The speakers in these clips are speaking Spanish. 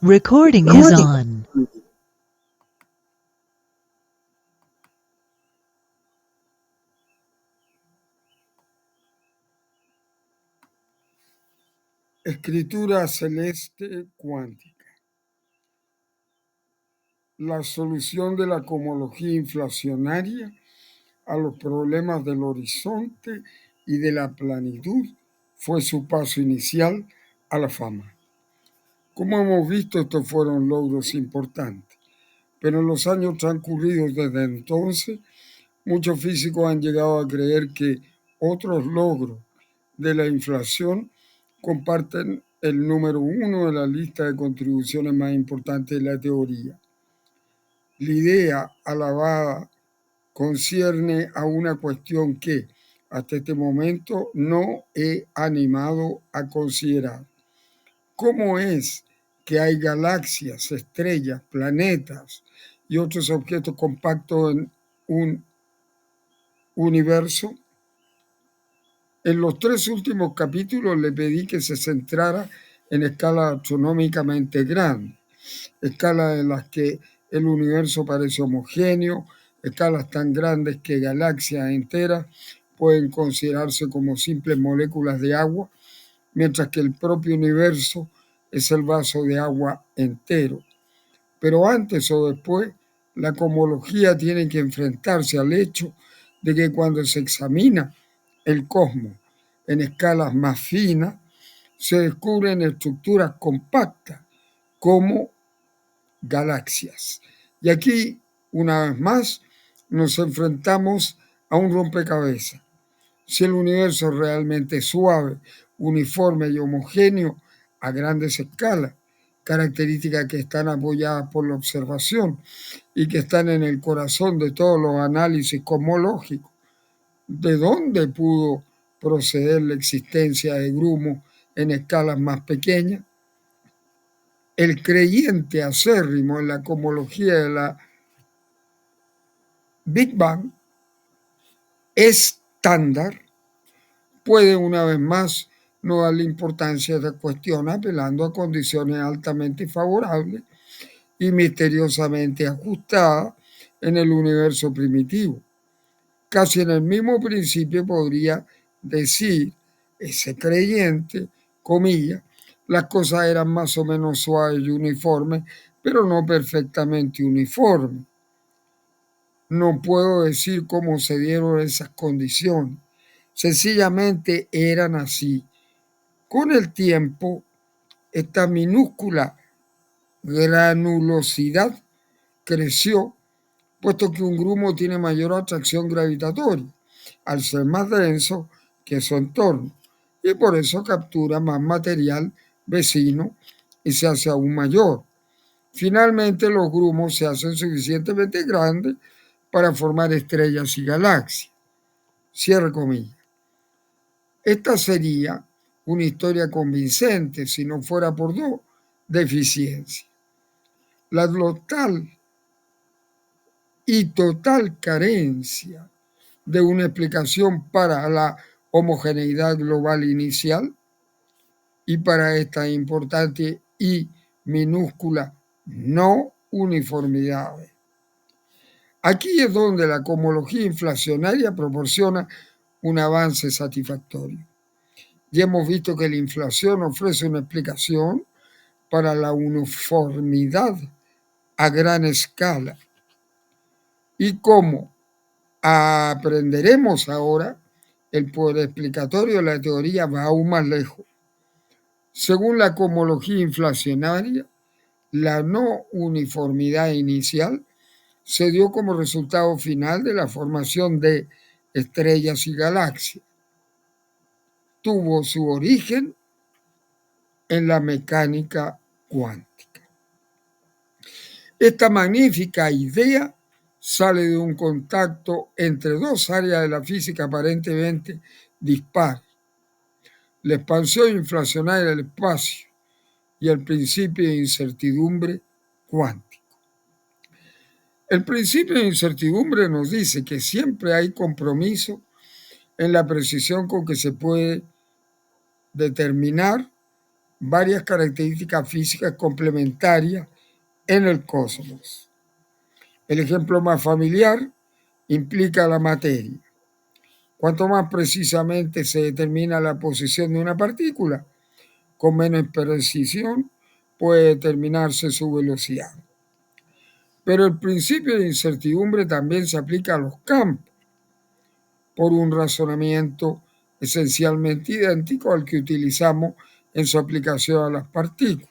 Recording is on. Escritura celeste cuántica. La solución de la cosmología inflacionaria a los problemas del horizonte y de la planitud fue su paso inicial a la fama. Como hemos visto, estos fueron logros importantes, pero en los años transcurridos desde entonces, muchos físicos han llegado a creer que otros logros de la inflación comparten el número uno de la lista de contribuciones más importantes de la teoría. La idea alabada concierne a una cuestión que hasta este momento no he animado a considerar. ¿Cómo es que hay galaxias, estrellas, planetas y otros objetos compactos en un universo? En los 3 últimos capítulos le pedí que se centrara en escalas astronómicamente grandes, escalas en las que el universo parece homogéneo, escalas tan grandes que galaxias enteras pueden considerarse como simples moléculas de agua, mientras que el propio universo es el vaso de agua entero. Pero antes o después, la cosmología tiene que enfrentarse al hecho de que cuando se examina el cosmos en escalas más finas, se descubren estructuras compactas como galaxias. Y aquí, una vez más, nos enfrentamos a un rompecabezas. Si el universo es realmente suave, uniforme y homogéneo a grandes escalas, características que están apoyadas por la observación y que están en el corazón de todos los análisis cosmológicos, ¿de dónde pudo proceder la existencia de grumos en escalas más pequeñas? El creyente acérrimo en la cosmología de la Big Bang estándar puede una vez más no darle importancia a esta cuestión apelando a condiciones altamente favorables y misteriosamente ajustadas en el universo primitivo. Casi en el mismo principio podría decir ese creyente, comillas, las cosas eran más o menos suaves y uniformes, pero no perfectamente uniformes. No puedo decir cómo se dieron esas condiciones. Sencillamente eran así. Con el tiempo, esta minúscula granulosidad creció, puesto que un grumo tiene mayor atracción gravitatoria al ser más denso que su entorno, y por eso captura más material vecino y se hace aún mayor. Finalmente, los grumos se hacen suficientemente grandes para formar estrellas y galaxias. Cierre comillas. Esta sería una historia convincente si no fuera por dos deficiencias. La total carencia de una explicación para la homogeneidad global inicial y para esta importante y minúscula no uniformidad. Aquí es donde la cosmología inflacionaria proporciona un avance satisfactorio. Ya hemos visto que la inflación ofrece una explicación para la uniformidad a gran escala. Y como aprenderemos ahora, el poder explicatorio de la teoría va aún más lejos. Según la cosmología inflacionaria, la no uniformidad inicial se dio como resultado final de la formación de estrellas y galaxias. Tuvo su origen en la mecánica cuántica. Esta magnífica idea sale de un contacto entre dos áreas de la física aparentemente dispares: la expansión inflacionaria del espacio y el principio de incertidumbre cuántico. El principio de incertidumbre nos dice que siempre hay compromiso en la precisión con que se puede determinar varias características físicas complementarias en el cosmos. El ejemplo más familiar implica la materia. Cuanto más precisamente se determina la posición de una partícula, con menos precisión puede determinarse su velocidad. Pero el principio de incertidumbre también se aplica a los campos, por un razonamiento esencialmente idéntico al que utilizamos en su aplicación a las partículas.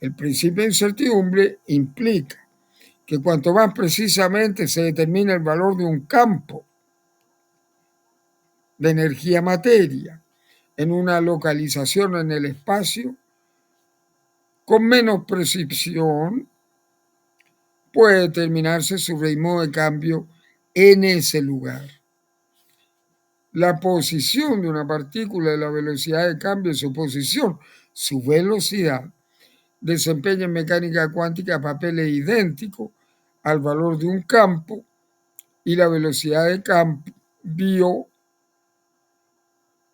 El principio de incertidumbre implica que cuanto más precisamente se determina el valor de un campo de energía materia en una localización en el espacio, con menos precisión puede determinarse su ritmo de cambio en ese lugar. La posición de una partícula y la velocidad de cambio de su posición, su velocidad, desempeña en mecánica cuántica papeles idénticos al valor de un campo y la velocidad de cambio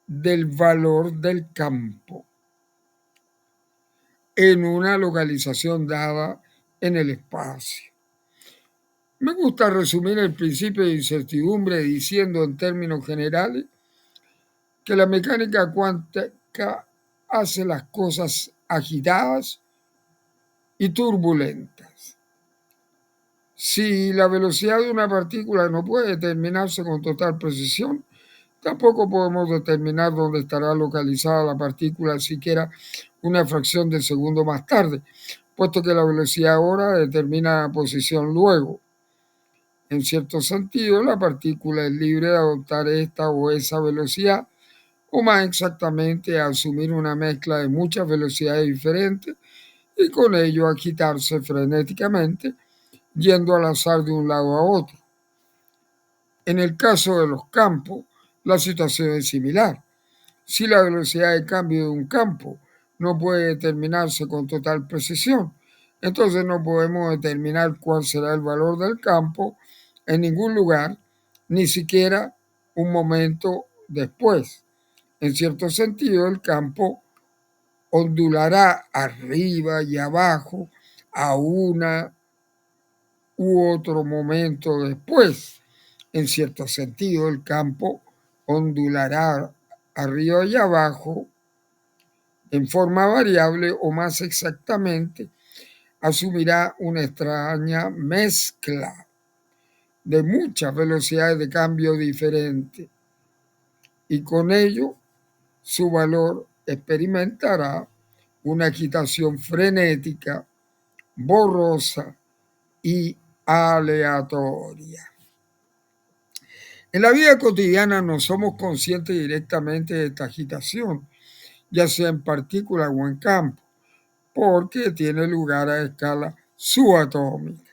del valor del campo en una localización dada en el espacio. Me gusta resumir el principio de incertidumbre diciendo en términos generales que la mecánica cuántica hace las cosas agitadas y turbulentas. Si la velocidad de una partícula no puede determinarse con total precisión, tampoco podemos determinar dónde estará localizada la partícula siquiera una fracción de segundo más tarde, puesto que la velocidad ahora determina la posición luego. En cierto sentido, la partícula es libre de adoptar esta o esa velocidad, o más exactamente, asumir una mezcla de muchas velocidades diferentes y con ello agitarse frenéticamente, yendo al azar de un lado a otro. En el caso de los campos, la situación es similar. Si la velocidad de cambio de un campo no puede determinarse con total precisión, entonces no podemos determinar cuál será el valor del campo en ningún lugar, ni siquiera un momento después. En cierto sentido, el campo ondulará arriba y abajo a una u otro momento después. En cierto sentido, el campo ondulará arriba y abajo en forma variable o más exactamente asumirá una extraña mezcla de muchas velocidades de cambio diferentes y con ello su valor experimentará una agitación frenética, borrosa y aleatoria. En la vida cotidiana no somos conscientes directamente de esta agitación, ya sea en partícula o en campo, porque tiene lugar a escala subatómica.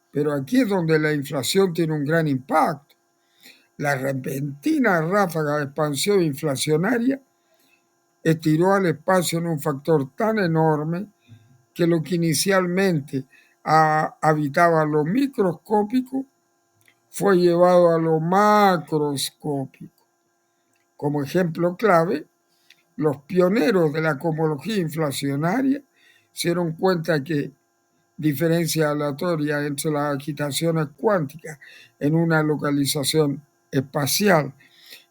Pero aquí es donde la inflación tiene un gran impacto. La repentina ráfaga de expansión inflacionaria estiró al espacio en un factor tan enorme que lo que inicialmente habitaba lo microscópico fue llevado a lo macroscópico. Como ejemplo clave, los pioneros de la cosmología inflacionaria se dieron cuenta que diferencia aleatoria entre las agitaciones cuánticas en una localización espacial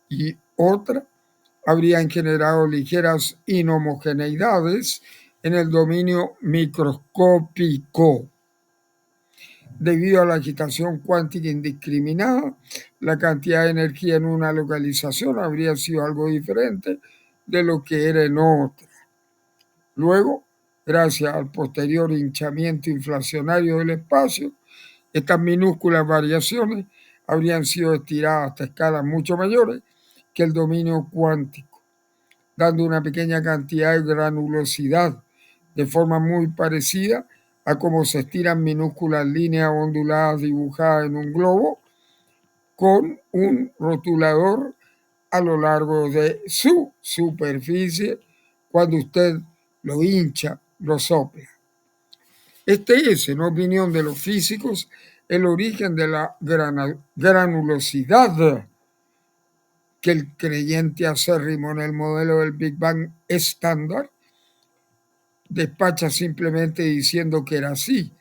y otra habrían generado ligeras inhomogeneidades en el dominio microscópico. Debido a la agitación cuántica indiscriminada, la cantidad de energía en una localización habría sido algo diferente de lo que era en otra. Luego, gracias al posterior hinchamiento inflacionario del espacio, estas minúsculas variaciones habrían sido estiradas hasta escalas mucho mayores que el dominio cuántico, dando una pequeña cantidad de granulosidad, de forma muy parecida a cómo se estiran minúsculas líneas onduladas dibujadas en un globo con un rotulador a lo largo de su superficie cuando usted lo hincha, lo sopla. Este es, en opinión de los físicos, el origen de la granulosidad que el creyente acérrimo en el modelo del Big Bang estándar despacha simplemente diciendo que era así,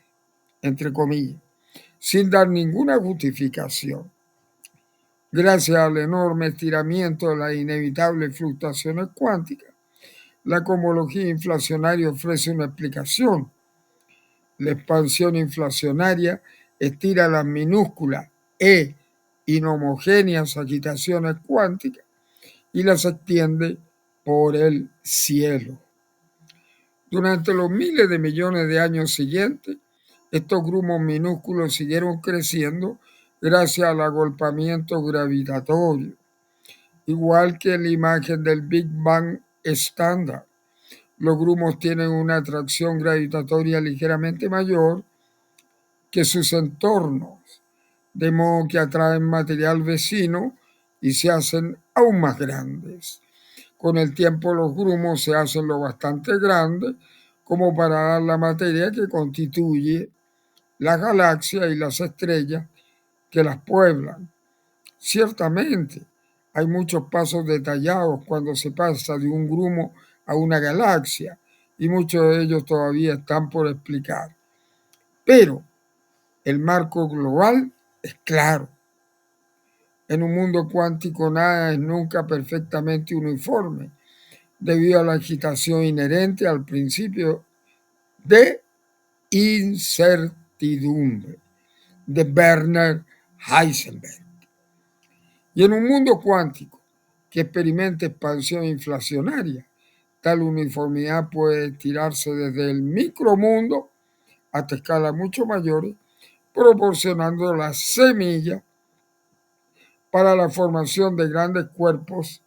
entre comillas, sin dar ninguna justificación. Gracias al enorme estiramiento de las inevitables fluctuaciones cuánticas, la cosmología inflacionaria ofrece una explicación. La expansión inflacionaria estira las minúsculas e inhomogéneas agitaciones cuánticas y las extiende por el cielo. Durante los miles de millones de años siguientes, estos grumos minúsculos siguieron creciendo gracias al agolpamiento gravitatorio, igual que en la imagen del Big Bang estándar. Los grumos tienen una atracción gravitatoria ligeramente mayor que sus entornos, de modo que atraen material vecino y se hacen aún más grandes. Con el tiempo los grumos se hacen lo bastante grandes como para dar la materia que constituye las galaxias y las estrellas que las pueblan. Ciertamente, hay muchos pasos detallados cuando se pasa de un grumo a una galaxia, y muchos de ellos todavía están por explicar. Pero el marco global es claro. En un mundo cuántico nada es nunca perfectamente uniforme, debido a la agitación inherente al principio de incertidumbre de Werner Heisenberg. Y en un mundo cuántico que experimenta expansión inflacionaria, tal uniformidad puede estirarse desde el micromundo hasta escalas mucho mayores, proporcionando la semilla para la formación de grandes cuerpos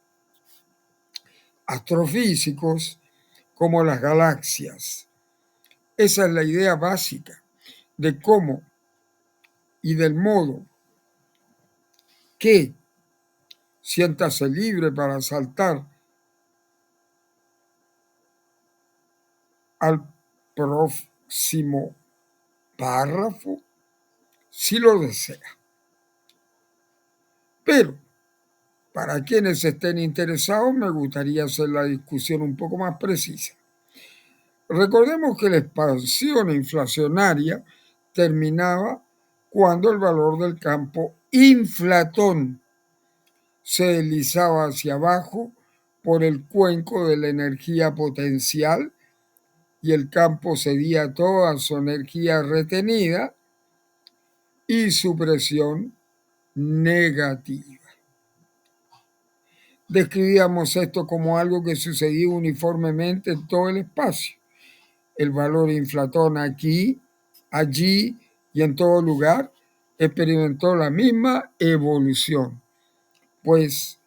astrofísicos como las galaxias. Esa es la idea básica de cómo y del modo que siéntase libre para saltar al próximo párrafo si lo desea. Pero para quienes estén interesados, me gustaría hacer la discusión un poco más precisa. Recordemos que la expansión inflacionaria terminaba cuando el valor del campo inflatón se deslizaba hacia abajo por el cuenco de la energía potencial y el campo cedía toda su energía retenida y su presión negativa. Describíamos esto como algo que sucedía uniformemente en todo el espacio. El valor inflatón aquí, allí y en todo lugar experimentó la misma evolución, pues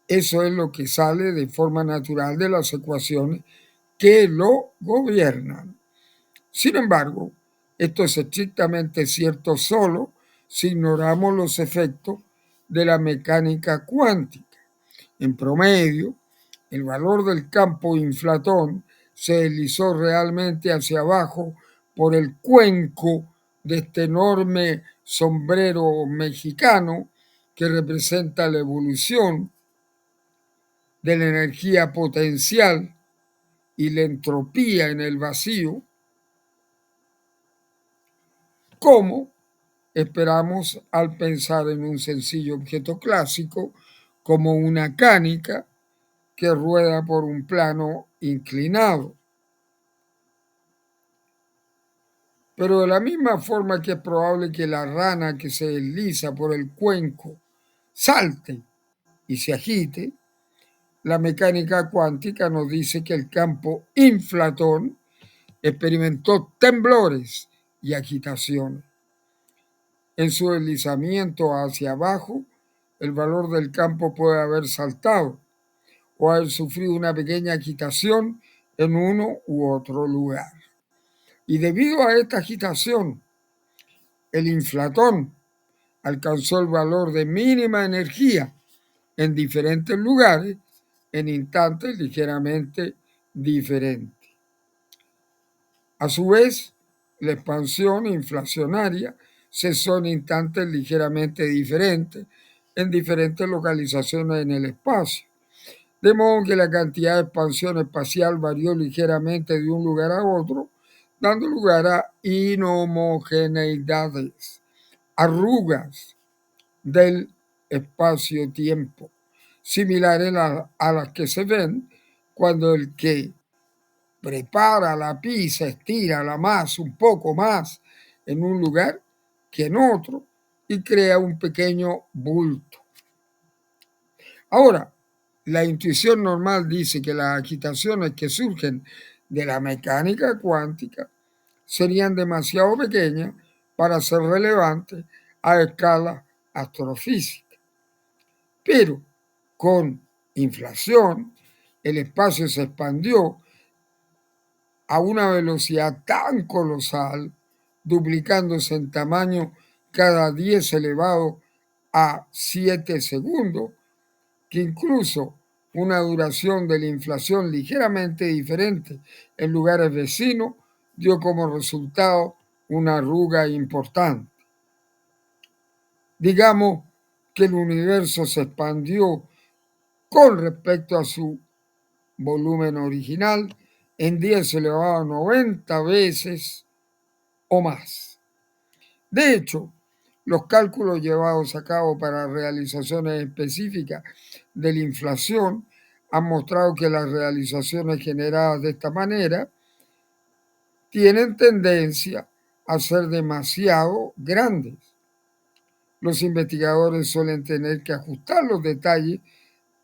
eso es lo que sale de forma natural de las ecuaciones que lo gobiernan. Sin embargo, esto es estrictamente cierto solo si ignoramos los efectos de la mecánica cuántica. En promedio, el valor del campo inflatón se deslizó realmente hacia abajo por el cuenco de este enorme sombrero mexicano que representa la evolución de la energía potencial y la entropía en el vacío, como esperamos al pensar en un sencillo objeto clásico como una cánica que rueda por un plano inclinado. Pero de la misma forma que es probable que la rana que se desliza por el cuenco salte y se agite, la mecánica cuántica nos dice que el campo inflatón experimentó temblores y agitaciones. En su deslizamiento hacia abajo, el valor del campo puede haber saltado o haber sufrido una pequeña agitación en uno u otro lugar. Y debido a esta agitación, el inflatón alcanzó el valor de mínima energía en diferentes lugares en instantes ligeramente diferentes. A su vez, la expansión inflacionaria cesó en instantes ligeramente diferentes en diferentes localizaciones en el espacio. de modo que la cantidad de expansión espacial varió ligeramente de un lugar a otro, dando lugar a inhomogeneidades, arrugas del espacio-tiempo, similares a las que se ven cuando el que prepara la pizza estira la masa un poco más en un lugar que en otro y crea un pequeño bulto. Ahora, la intuición normal dice que las agitaciones que surgen de la mecánica cuántica serían demasiado pequeñas para ser relevantes a escala astrofísica. Pero con inflación, el espacio se expandió a una velocidad tan colosal, duplicándose en tamaño cada 10 elevado a 7 segundos, que incluso una duración de la inflación ligeramente diferente en lugares vecinos dio como resultado una arruga importante. Digamos que el universo se expandió con respecto a su volumen original en 10 elevado a 90 veces o más. De hecho, los cálculos llevados a cabo para realizaciones específicas de la inflación han mostrado que las realizaciones generadas de esta manera tienen tendencia a ser demasiado grandes. Los investigadores suelen tener que ajustar los detalles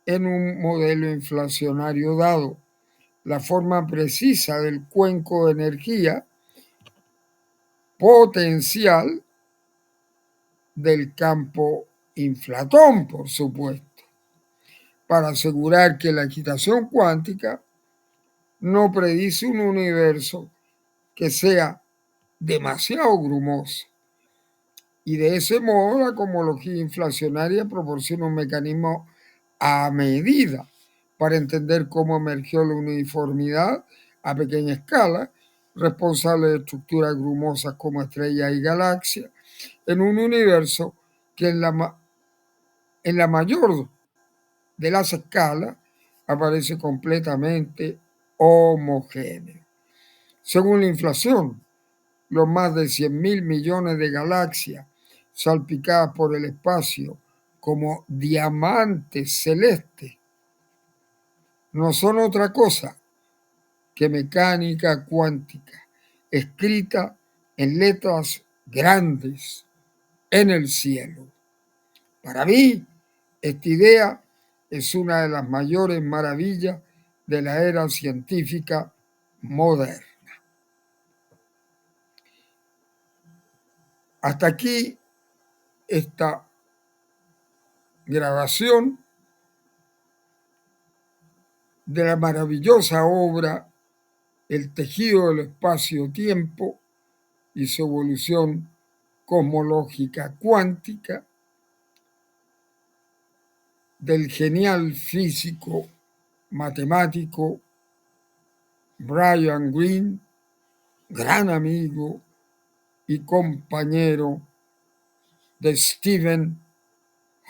en un modelo inflacionario dado. La forma precisa del cuenco de energía potencial del campo inflatón, por supuesto, para asegurar que la agitación cuántica no predice un universo que sea demasiado grumoso. Y de ese modo la cosmología inflacionaria proporciona un mecanismo a medida para entender cómo emergió la uniformidad a pequeña escala, responsable de estructuras grumosas como estrellas y galaxias, en un universo que en la mayor de las escalas aparece completamente homogéneo. Según la inflación, los más de 100.000 millones de galaxias salpicadas por el espacio como diamantes celestes no son otra cosa que mecánica cuántica, escrita en letras grandes en el cielo. Para mí, esta idea es una de las mayores maravillas de la era científica moderna. Hasta aquí esta grabación de la maravillosa obra El tejido del espacio-tiempo y su evolución cosmológica cuántica del genial físico matemático Brian Greene, gran amigo y compañero de Stephen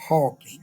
Hawking.